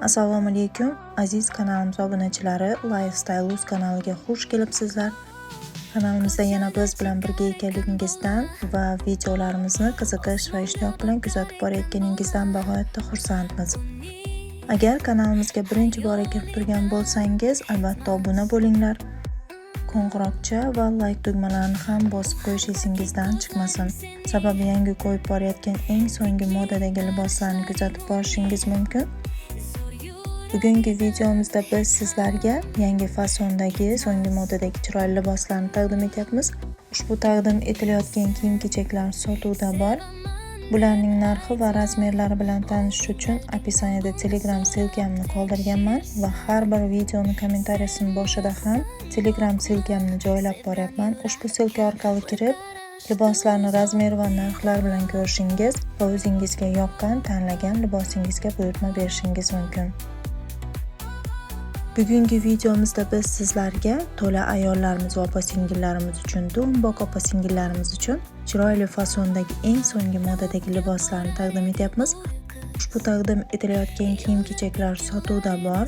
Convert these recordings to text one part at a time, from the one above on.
Assalomu alaykum aziz kanalimiz obunachilari, Lifestyle Uz kanaliga xush kelibsizlar. Kanalimizda yana biz bilan birga ekanligingizdan va videolarimizni qiziqish va ishtiyoq bilan kuzatib borayotganingizdan bag'oyatda xursandmiz. Agar kanalimizga birinchi bor kirib turgan bo'lsangiz, albatta obuna bo'linglar. Qo'ng'iroqcha va like tugmalarini ham bosib qo'yish esingizdan chiqmasin. Sababi yangi qo'yib borayotgan eng so'nggi modadagi liboslarni kuzatib borishingiz mumkin. Bugungi videomizda biz sizlarga yangi fasondagi so'nggi modadagi chiroyli liboslarni taqdim etyapmiz. Ushbu taqdim etilayotgan kiyim-kechaklar sotuvda bor. Bularning narxi va razmerlari bilan tanishish uchun описаниеda Telegram silkamni qoldirganman va har bir videoni kommentariyasining boshida ham Telegram silkamni joylab boryapman. Ushbu silka orqali kirib, liboslarni razmeri va narxlar bilan ko'rishingiz va o'zingizga yoqqan, tanlagan libosingizga buyurtma berishingiz mumkin. Bugungi videomizda biz sizlarga to'la ayollarimiz va opa-singillarimiz uchun, do'mboq opa-singillarimiz uchun chiroyli fasondagi eng so'nggi modadagi liboslarni taqdim etyapmiz. Ushbu taqdim etilayotgan kiyim-kechaklar sotuvda bor.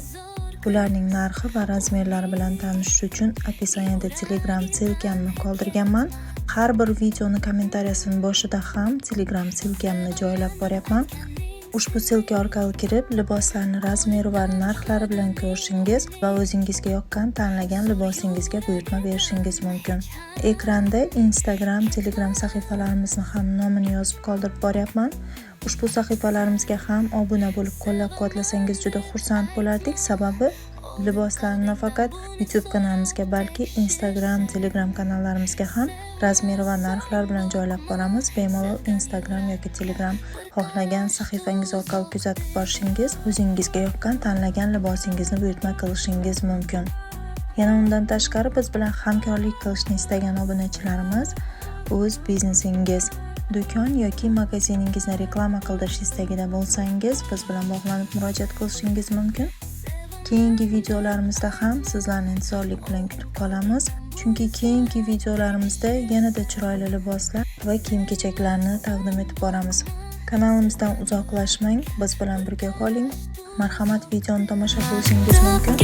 Ularning narxi va razmerlari bilan tanishish uchun описаниеda Telegram silkamni qoldirganman. Har bir videoni kommentariyasining boshida ham Telegram silkamni joylab boryapman. Ushbu silka orqali kirib, liboslarni razmeri va narxlari bilan ko'rishingiz va o'zingizga yoqqan, tanlagan libosingizga buyurtma berishingiz mumkin. Ekranda Instagram, Telegram sahifalarimizni ham nomini yozib qoldirib boryapman. Ushbu sahifalarimizga ham obuna bo'lib qo'llab-quvvatlasangiz juda xursand bo'lardik. Sababi liboslarni nafaqat YouTube kanalimizga, balki Instagram, Telegram kanallarimizga ham razmeri va narxlar bilan joylab boramiz. Bemalol Instagram yoki Telegram xohlagan sahifangiz orqali kuzatib borishingiz, o'zingizga yoqqan, tanlagan libosingizni buyurtma qilishingiz mumkin. Yana undan tashqari biz bilan hamkorlik qilishni istagan obunachilarimiz o'z biznesingiz, do'kon yoki magaziningizni reklama qildirish istagida bo'lsangiz, biz bilan bog'lanib murojaat qilishingiz mumkin. Keyingi videolarimizda ham sizlarni intizorlik bilan kutib qolamiz. Chunki keyingi videolarimizda yanada chiroyli liboslar va kiyim-kechaklarni taqdim etib boramiz. Kanalimizdan uzoqlashmang, biz bilan birga qoling. Marhamat, videoni tomosha qilishingiz mumkin.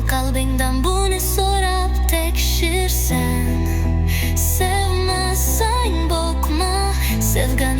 Kalbingdan buni so'rab tekshirsan, sevmasang boqma, sevgan